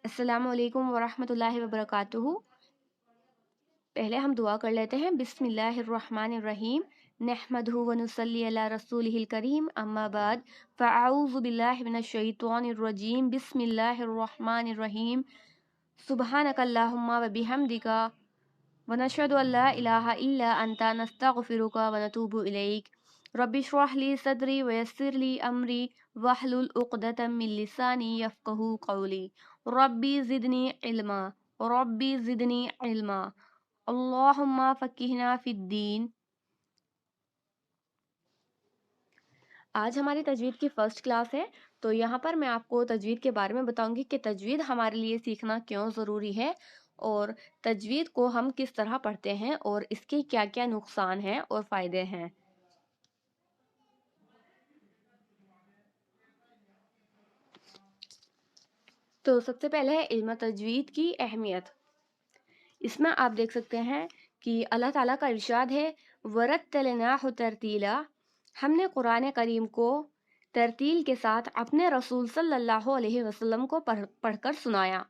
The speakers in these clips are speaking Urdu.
السلام علیکم ورحمۃ اللہ وبرکاتہ۔ پہلے ہم دعا کر لیتے ہیں۔ بسم اللہ الرحمن الرحیم، نحمدہ ونصلی علی رسولہ الکریم، اما بعد فاعوذ باللہ من الشیطان الرجیم، بسم اللہ الرحمن الرحیم، سبحانک اللہم وبحمدک ونشہد ان لا الہ الا انت نستغفرک ونتوب الیک، رب اشرح لی صدری ویسر لی امری واحلل عقدۃ من لسانی یفقہوا قولی، ربی زدنی علما، ربی زدنی علما، اللہم فقہنا فی الدین۔ آج ہماری تجوید کی فرسٹ کلاس ہے، تو یہاں پر میں آپ کو تجوید کے بارے میں بتاؤں گی کہ تجوید ہمارے لیے سیکھنا کیوں ضروری ہے، اور تجوید کو ہم کس طرح پڑھتے ہیں، اور اس کے کیا کیا نقصان ہیں اور فائدے ہیں۔ تو سب سے پہلے ہے علم تجوید کی اہمیت۔ اس میں آپ دیکھ سکتے ہیں کہ اللہ تعالیٰ کا ارشاد ہے وَرَتَّلْنَاهُ تَرْتِيلًا، ہم نے قرآن کریم کو ترتیل کے ساتھ اپنے رسول صلی اللہ علیہ وسلم کو پڑھ کر سنایا۔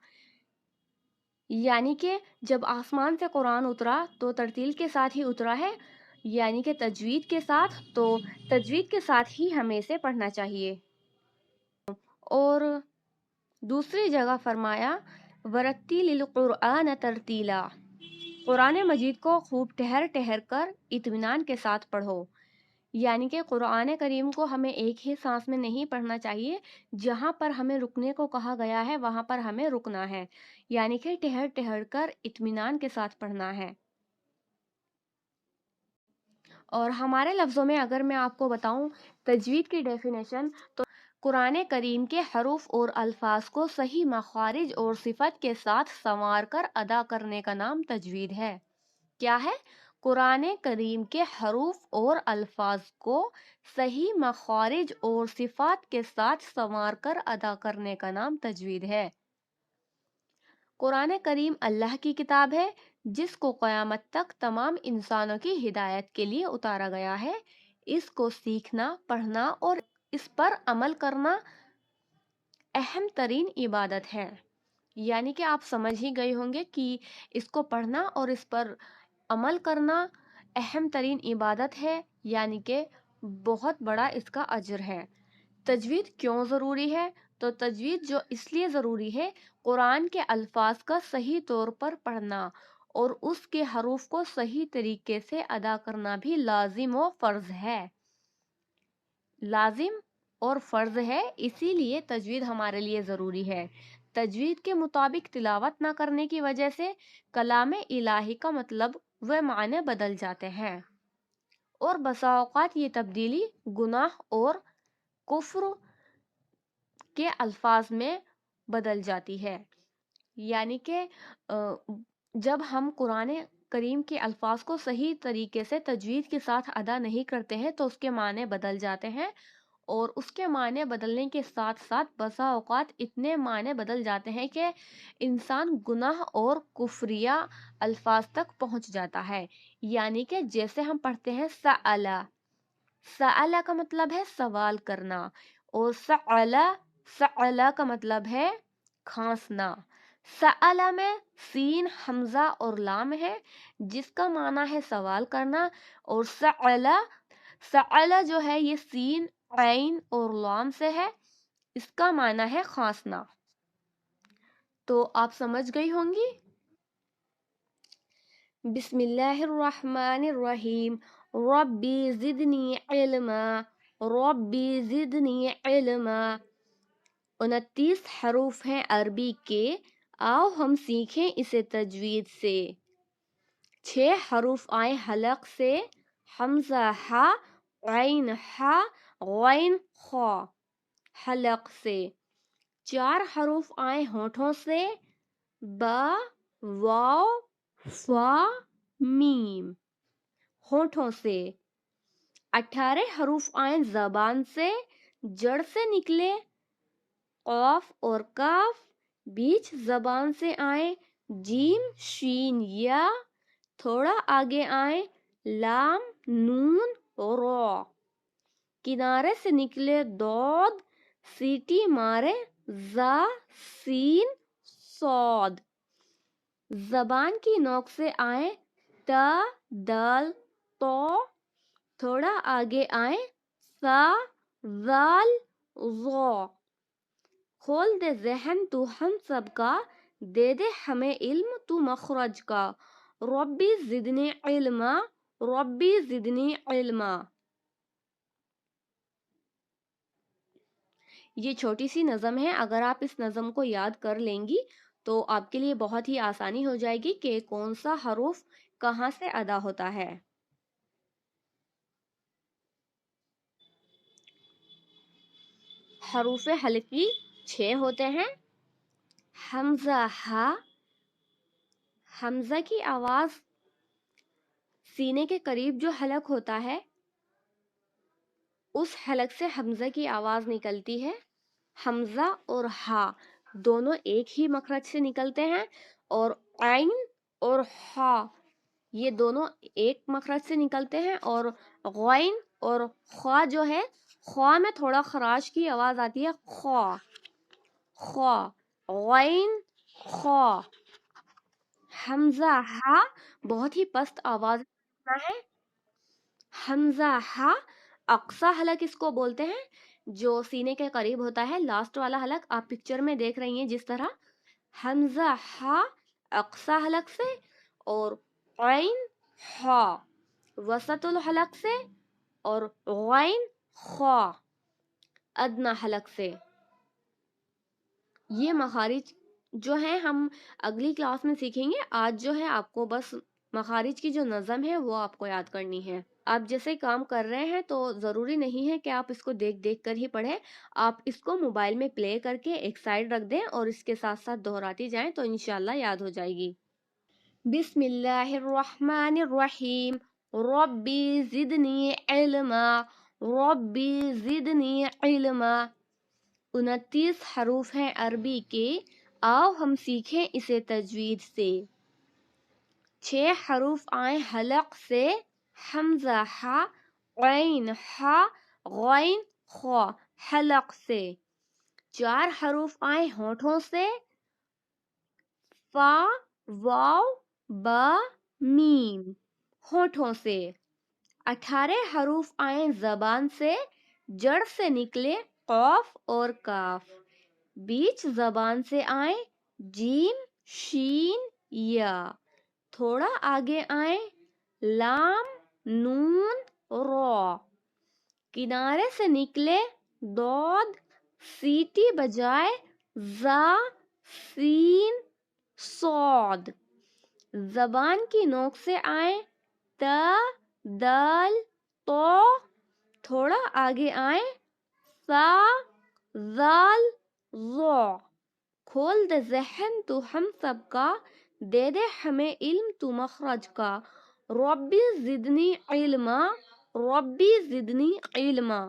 یعنی کہ جب آسمان سے قرآن اترا تو ترتیل کے ساتھ ہی اترا ہے، یعنی کہ تجوید کے ساتھ، تو تجوید کے ساتھ ہی ہمیں اسے پڑھنا چاہیے۔ اور دوسری جگہ فرمایا وَرَتِّلِ الْقُرْآنَ تَرْتِيلًا، قرآن مجید کو خوب ٹھہر ٹھہر کر اطمینان کے ساتھ پڑھو۔ یعنی کہ قرآن کریم کو ہمیں ایک ہی سانس میں نہیں پڑھنا چاہیے، جہاں پر ہمیں رکنے کو کہا گیا ہے وہاں پر ہمیں رکنا ہے، یعنی کہ ٹھہر ٹھہر کر اطمینان کے ساتھ پڑھنا ہے۔ اور ہمارے لفظوں میں اگر میں آپ کو بتاؤں تجوید کی ڈیفینیشن، تو قرآن کریم کے حروف اور الفاظ کو صحیح مخارج اور صفت کے ساتھ سنوار کر ادا کرنے کا نام تجوید ہے۔ کیا ہے؟ قرآن کریم کے حروف اور الفاظ کو صحیح مخارج اور صفات کے ساتھ سنوار کر ادا کرنے کا نام تجوید ہے۔ قرآن کریم اللہ کی کتاب ہے جس کو قیامت تک تمام انسانوں کی ہدایت کے لیے اتارا گیا ہے۔ اس کو سیکھنا، پڑھنا اور اس پر عمل کرنا اہم ترین عبادت ہے۔ یعنی کہ آپ سمجھ ہی گئے ہوں گے کہ اس کو پڑھنا اور اس پر عمل کرنا اہم ترین عبادت ہے، یعنی کہ بہت بڑا اس کا اجر ہے۔ تجوید کیوں ضروری ہے؟ تو تجوید جو اس لیے ضروری ہے، قرآن کے الفاظ کا صحیح طور پر پڑھنا اور اس کے حروف کو صحیح طریقے سے ادا کرنا بھی لازم و فرض ہے۔ لازم اور فرض ہے، اسی لیے تجوید ہمارے لیے ضروری ہے۔ تجوید کے مطابق تلاوت نہ کرنے کی وجہ سے کلام الہی کا مطلب و معنی بدل جاتے ہیں، اور بسا اوقات یہ تبدیلی گناہ اور کفر کے الفاظ میں بدل جاتی ہے۔ یعنی کہ جب ہم قرآن کریم کے الفاظ کو صحیح طریقے سے تجوید کے ساتھ ادا نہیں کرتے ہیں تو اس کے معنی بدل جاتے ہیں، اور اس کے معنی بدلنے کے ساتھ ساتھ بسا اوقات اتنے معنی بدل جاتے ہیں کہ انسان گناہ اور کفریہ الفاظ تک پہنچ جاتا ہے۔ یعنی کہ جیسے ہم پڑھتے ہیں سألا، سألا کا مطلب ہے سوال کرنا، اور سألا کا مطلب ہے کھانسنا۔ سألا میں سین، حمزہ اور لام ہے جس کا معنی ہے سوال کرنا، اور سألا جو ہے یہ سین، عین اور لام سے ہے، اس کا معنی ہے کھانسنا۔ تو آپ سمجھ گئی ہوں گی۔ بسم اللہ الرحمن الرحیم، ربی زدنی علما، ربی زدنی علما۔ 29 حروف ہیں عربی کے، آؤ ہم سیکھیں اسے تجوید سے۔ 6 حروف آئے حلق سے، حمزہ ہا، عین ہا، غین خا، حلق سے۔ 4 حروف آئے ہونٹوں سے، با، واو، فا، میم، ہونٹوں سے۔ 18 حروف آئے زبان سے، جڑ سے نکلے، قاف اور کاف، بیچ زبان سے آئے، جیم، شین، یا، تھوڑا آگے آئے، لام، نون، را، کنارے سے نکلے، دود، سیٹی مارے، زا، سین، صاد. زبان کی نوک سے آئیں تا دال تو, تھوڑا آگے آئیں سا ذال ظا. کھول دے ذہن تو ہم سب کا, دے دے ہمیں علم تو مخرج کا. ربی زدنی علما, ربی زدنی علما. یہ چھوٹی سی نظم ہے. اگر آپ اس نظم کو یاد کر لیں گی تو آپ کے لیے بہت ہی آسانی ہو جائے گی کہ کون سا حرف کہاں سے ادا ہوتا ہے. حروف حلقی 6 ہوتے ہیں. حمزہ ہا, حمزہ کی آواز سینے کے قریب جو حلق ہوتا ہے اس حلق سے حمزہ کی آواز نکلتی ہے. حمزہ اور ہا دونوں ایک ہی مخرج سے نکلتے ہیں, اور عین اور ہا یہ دونوں ایک مخرج سے نکلتے ہیں, اور غین اور خوا جو ہے, خوا میں تھوڑا خراش کی آواز آتی ہے, خوا خوا غین خوا. حمزہ ہا بہت ہی پست آواز ہے. حمزہ ہا اقصی حلق اس کو بولتے ہیں, جو سینے کے قریب ہوتا ہے, لاسٹ والا حلق آپ پکچر میں دیکھ رہی ہیں جس طرح. حمزہ ہا اقصی حلق سے, اور عین ہا وسط الحلق سے, اور غین خا ادنی حلق سے. یہ مخارج جو ہیں ہم اگلی کلاس میں سیکھیں گے. آج جو ہے آپ کو بس مخارج کی جو نظم ہے وہ آپ کو یاد کرنی ہے. آپ جیسے کام کر رہے ہیں تو ضروری نہیں ہے کہ آپ اس کو دیکھ دیکھ کر ہی پڑھیں. آپ اس کو موبائل میں پلے کر کے ایک سائڈ رکھ دیں اور اس کے ساتھ ساتھ دہراتی جائیں تو انشاءاللہ یاد ہو جائے گی. بسم اللہ الرحمن الرحیم. ربی زدنی علما, ربی زدنی علما. 29 حروف ہیں عربی کے, آؤ ہم سیکھیں اسے تجوید سے. 6 حروف آئیں حلق سے, حمزہ ہا عین ہا غین خا حلق سے. 4 حروف آئیں ہونٹوں سے, فا واو با میم ہونٹوں سے. 18 حروف آئیں زبان سے, جڑ سے نکلے قاف اور کاف. بیچ زبان سے آئیں جیم شین یا, تھوڑا آگے آئیں لام نون را. کنارے سے نکلے دود, سیٹی بجائے زا سین صاد. زبان کی نوک سے آئیں تا دال تو, تھوڑا آگے آئیں سا ذال ظا. کھول دے ذہن تو ہم سب کا, دے دے ہمیں علم تو مخرج کا. ربی زدنی علما, ربی زدنی علما.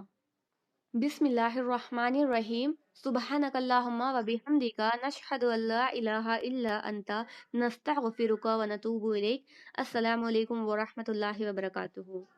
بسم اللہ الرحمن الرحیم. سبحانک اللہم و بحمدک, نشہد ان لا الہ الا انت, نستغفرک و نتوب الیک. السلام علیکم ورحمۃ اللہ وبرکاتہ.